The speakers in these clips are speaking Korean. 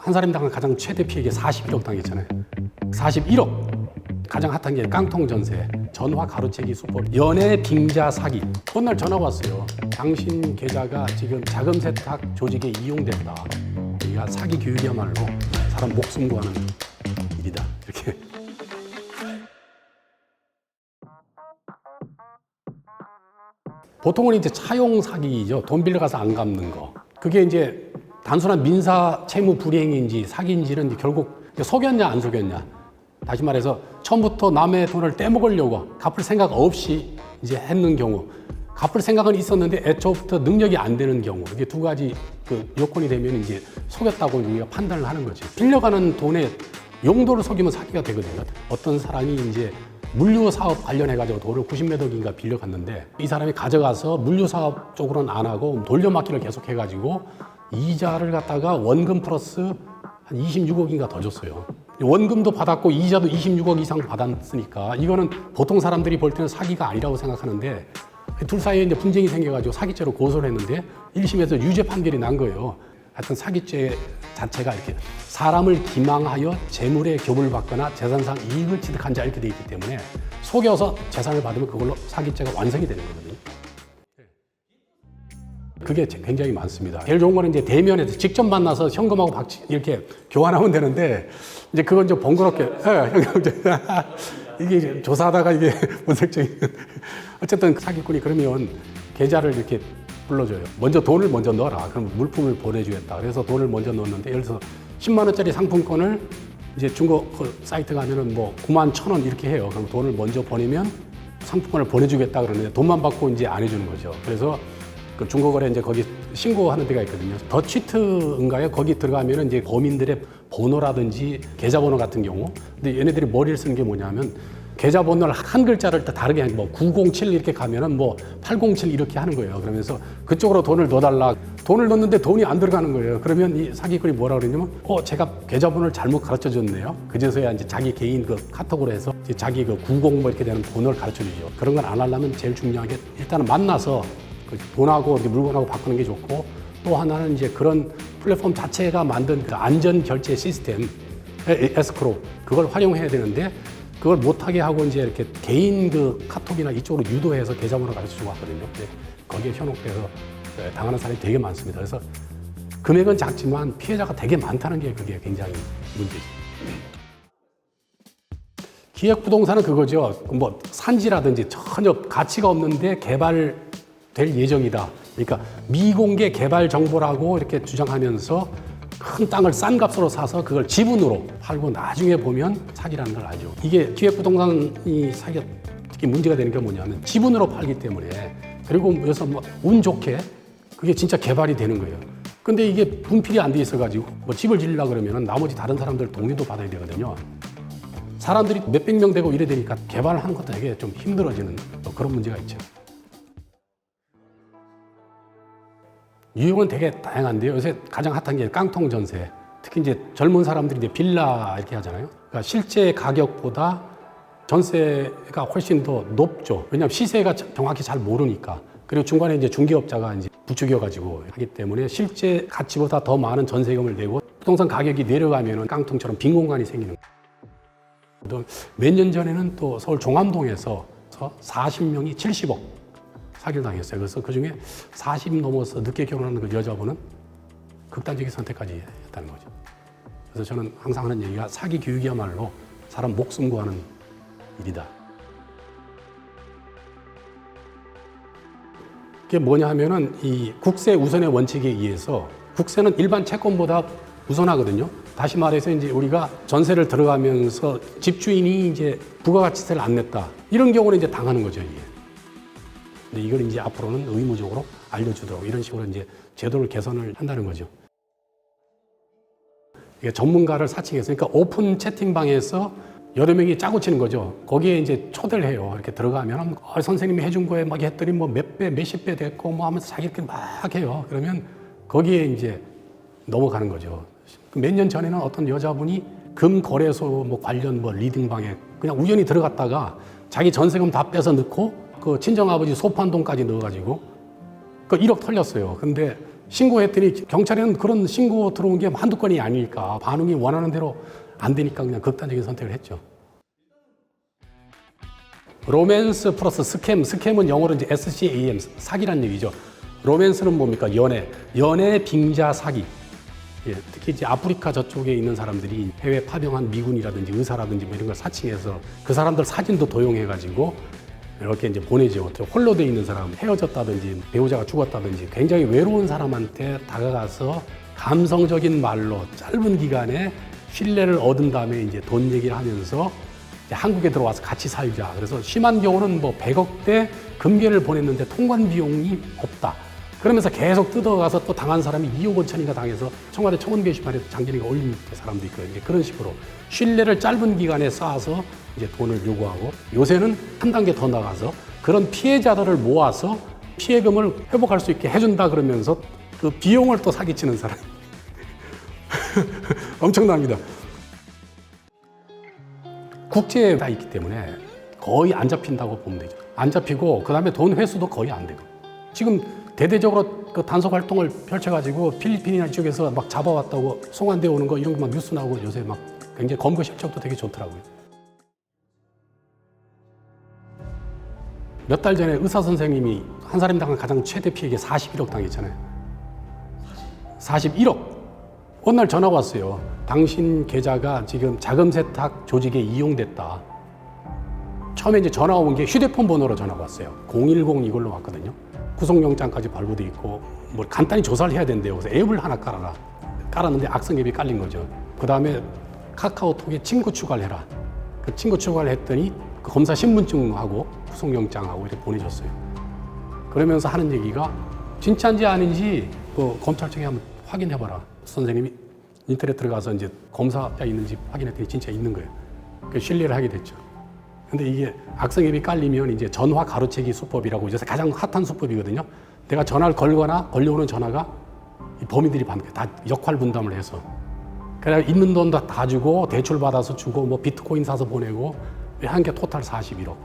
한사람당은 가장 최대 피해가 41억 당했잖아요. 41억. 가장 핫한 게 깡통 전세, 전화 가로채기 수법, 연애 빙자 사기. 어느 날 전화가 왔어요. 당신 계좌가 지금 자금 세탁 조직에 이용됐다. 우리가 사기 교육이야말로 사람 목숨 구하는 일이다. 이렇게. 보통은 이제 차용 사기죠. 돈 빌려가서 안 갚는 거. 그게 이제 단순한 민사 채무 불이행인지 사기인지는 이제 결국 속였냐 안 속였냐. 다시 말해서 처음부터 남의 돈을 떼먹으려고 갚을 생각 없이 이제 했는 경우, 갚을 생각은 있었는데 애초부터 능력이 안 되는 경우, 이게 두 가지 그 요건이 되면 이제 속였다고 우리가 판단을 하는 거죠. 빌려가는 돈의 용도를 속이면 사기가 되거든요. 어떤 사람이 이제 물류 사업 관련해가지고 돈을 90몇 억인가 빌려갔는데 이 사람이 가져가서 물류 사업 쪽으로는 안 하고 돌려막기를 계속 해가지고 이자를 갖다가 원금 플러스 한 26억인가 더 줬어요. 원금도 받았고 이자도 26억 이상 받았으니까 이거는 보통 사람들이 볼 때는 사기가 아니라고 생각하는데 둘 사이에 이제 분쟁이 생겨가지고 사기죄로 고소를 했는데 1심에서 유죄 판결이 난 거예요. 하여튼 사기죄 자체가 이렇게 사람을 기망하여 재물의 교부를 받거나 재산상 이익을 취득한 자 이렇게 돼 있기 때문에 속여서 재산을 받으면 그걸로 사기죄가 완성이 되는 거거든요. 그게 굉장히 많습니다. 제일 좋은 거는 이제 대면에서 직접 만나서 현금하고 박치 이렇게 교환하면 되는데 이제 그건 좀 번거롭게 이게 이제 조사하다가 이게 문색적인 어쨌든 사기꾼이 그러면 계좌를 이렇게 불러줘요. 먼저 돈을 먼저 넣어라. 그럼 물품을 보내주겠다. 그래서 돈을 먼저 넣었는데 예를 들어서 10만 원짜리 상품권을 이제 중고 그 사이트 가면은 뭐 9만 1천 원 이렇게 해요. 그럼 돈을 먼저 보내면 상품권을 보내주겠다 그러는데 돈만 받고 이제 안 해주는 거죠. 그래서 그 중고거래 이제 거기 신고하는 데가 있거든요. 더 치트인가요? 거기 들어가면은 이제 범인들의 번호라든지 계좌번호 같은 경우. 근데 얘네들이 머리를 쓰는 게 뭐냐면 계좌번호를 한 글자를 다르게 하는 뭐 907 이렇게 가면은 뭐 807 이렇게 하는 거예요. 그러면서 그쪽으로 돈을 넣어달라. 돈을 넣는데 돈이 안 들어가는 거예요. 그러면 이 사기꾼이 뭐라 그러냐면 제가 계좌번호를 잘못 가르쳐 줬네요. 그제서야 이제 자기 개인 그 카톡으로 해서 자기 그 90 뭐 이렇게 되는 번호를 가르쳐 주죠. 그런 건 안 하려면 제일 중요한 게 일단은 만나서 돈하고 이렇게 물건하고 바꾸는 게 좋고 또 하나는 이제 그런 플랫폼 자체가 만든 그 안전 결제 시스템 에스크로 그걸 활용해야 되는데 그걸 못하게 하고 이제 이렇게 개인 그 카톡이나 이쪽으로 유도해서 계좌번호 가르쳐 주고 왔거든요. 근데 거기에 현혹돼서 당하는 사람이 되게 많습니다. 그래서 금액은 작지만 피해자가 되게 많다는 게 그게 굉장히 문제죠. 기획부동산은 그거죠. 뭐 산지라든지 전혀 가치가 없는데 개발될 예정이다. 그러니까 미공개 개발 정보라고 이렇게 주장하면서 큰 땅을 싼 값으로 사서 그걸 지분으로 팔고 나중에 보면 사기라는 걸 알죠. 이게 기획부동산이 사기가 특히 문제가 되는 게 뭐냐면 지분으로 팔기 때문에 그리고 여기서 뭐 운 좋게 그게 진짜 개발이 되는 거예요. 근데 이게 분필이 안 돼 있어가지고 뭐 집을 지으려고 그러면 나머지 다른 사람들 동의도 받아야 되거든요. 사람들이 몇백 명 되고 이래 되니까 개발하는 것도 되게 좀 힘들어지는 그런 문제가 있죠. 유형은 되게 다양한데요. 요새 가장 핫한 게 깡통 전세. 특히 이제 젊은 사람들이 이제 빌라 이렇게 하잖아요. 그러니까 실제 가격보다 전세가 훨씬 더 높죠. 왜냐하면 시세가 정확히 잘 모르니까. 그리고 중간에 이제 중개업자가 이제 부추겨가지고 하기 때문에 실제 가치보다 더 많은 전세금을 내고 부동산 가격이 내려가면은 깡통처럼 빈 공간이 생기는 거예요. 몇 년 전에는 또 서울 종암동에서 40명이 70억. 사기를 당했어요. 그래서 그중에 40 넘어서 늦게 결혼하는 그 여자분은 극단적인 선택까지 했다는 거죠. 그래서 저는 항상 하는 얘기가 사기 교육이야말로 사람 목숨 구하는 일이다. 그게 뭐냐 하면은 이 국세 우선의 원칙에 의해서 국세는 일반 채권보다 우선하거든요. 다시 말해서 이제 우리가 전세를 들어가면서 집주인이 이제 부가가치세를 안 냈다. 이런 경우는 이제 당하는 거죠, 이게. 근데 이걸 이제 앞으로는 의무적으로 알려주도록 이런 식으로 이제 제도를 개선을 한다는 거죠. 이게 전문가를 사칭해서 그러니까 오픈 채팅방에서 여러 명이 짜고 치는 거죠. 거기에 이제 초대를 해요. 이렇게 들어가면 선생님이 해준 거에 막 했더니 뭐 몇 배, 몇십 배 됐고 뭐 하면서 자기들끼리 막 해요. 그러면 거기에 이제 넘어가는 거죠. 몇 년 전에는 어떤 여자분이 금거래소 뭐 관련 뭐 리딩방에 그냥 우연히 들어갔다가 자기 전세금 다 빼서 넣고 그 친정아버지 소판돈까지 넣어가지고 그 1억 털렸어요. 근데 신고했더니 경찰에는 그런 신고 들어온 게 한두 건이 아니니까 반응이 원하는 대로 안 되니까 그냥 극단적인 선택을 했죠. 로맨스 플러스 스캠, 스캠은 영어로 이제 SCAM, 사기란 얘기죠. 로맨스는 뭡니까? 연애 빙자 사기. 예, 특히 이제 아프리카 저쪽에 있는 사람들이 해외 파병한 미군이라든지 의사라든지 뭐 이런 걸 사칭해서 그 사람들 사진도 도용해가지고 이렇게 이제 보내죠. 홀로 돼 있는 사람, 헤어졌다든지 배우자가 죽었다든지 굉장히 외로운 사람한테 다가가서 감성적인 말로 짧은 기간에 신뢰를 얻은 다음에 이제 돈 얘기를 하면서 이제 한국에 들어와서 같이 살자. 그래서 심한 경우는 뭐 100억대 금괴를 보냈는데 통관 비용이 없다. 그러면서 계속 뜯어가서 또 당한 사람이 2억 원천인가 당해서 청와대 청원 게시판에 장진이가 올린 사람도 있거든요. 이제 그런 식으로 신뢰를 짧은 기간에 쌓아서 이제 돈을 요구하고 요새는 한 단계 더 나가서 그런 피해자들을 모아서 피해금을 회복할 수 있게 해준다 그러면서 그 비용을 또 사기치는 사람. 엄청납니다. 국제에 다 있기 때문에 거의 안 잡힌다고 보면 되죠. 안 잡히고 그 다음에 돈 회수도 거의 안 되고 지금 대대적으로 그 단속 활동을 펼쳐가지고 필리핀이나 이쪽에서 막 잡아왔다고 송환되어 오는 거 이런 거 막 뉴스 나오고 요새 막 굉장히 검거 실적도 되게 좋더라고요. 몇 달 전에 의사 선생님이 한 사람이 당한 가장 최대 피해가 41억 당했잖아요. 41억. 어느 날 전화가 왔어요. 당신 계좌가 지금 자금 세탁 조직에 이용됐다. 처음에 이제 전화 온 게 휴대폰 번호로 전화가 왔어요. 010 이걸로 왔거든요. 구속영장까지 발부돼 있고 뭐 간단히 조사를 해야 된대요. 그래서 앱을 하나 깔아라. 깔았는데 악성 앱이 깔린 거죠. 그 다음에 카카오톡에 친구 추가를 해라. 그 친구 추가를 했더니 그 검사 신분증하고 구속영장하고 이렇게 보내줬어요. 그러면서 하는 얘기가 진짜인지 아닌지 그 검찰청에 한번 확인해봐라. 선생님이 인터넷 들어가서 이제 검사가 있는지 확인했더니 진짜 있는 거예요. 그 신뢰를 하게 됐죠. 근데 이게 악성 앱이 깔리면 이제 전화 가로채기 수법이라고 요새 가장 핫한 수법이거든요. 내가 전화를 걸거나 걸려오는 전화가 이 범인들이 받는 거예요. 다 역할 분담을 해서. 그래 있는 돈 다 주고 대출 받아서 주고 뭐 비트코인 사서 보내고 한 게 토탈 41억.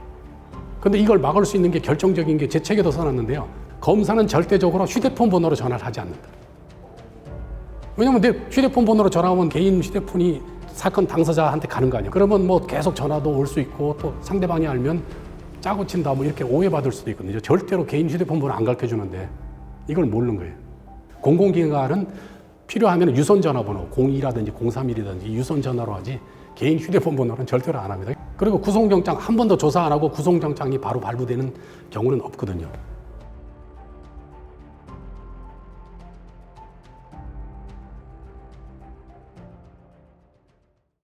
근데 이걸 막을 수 있는 게 결정적인 게 제 책에도 써놨는데요. 검사는 절대적으로 휴대폰 번호로 전화를 하지 않는다. 왜냐면 내 휴대폰 번호로 전화하면 개인 휴대폰이 사건 당사자한테 가는 거 아니에요. 그러면 뭐 계속 전화도 올 수 있고 또 상대방이 알면 짜고 친다 뭐 이렇게 오해받을 수도 있거든요. 절대로 개인 휴대폰 번호 안 가르쳐 주는데 이걸 모르는 거예요. 공공기관은 필요하면 유선 전화번호 02라든지 031이든지 유선 전화로 하지 개인 휴대폰 번호는 절대로 안 합니다. 그리고 구속영장 한 번도 조사 안 하고 구속영장이 바로 발부되는 경우는 없거든요.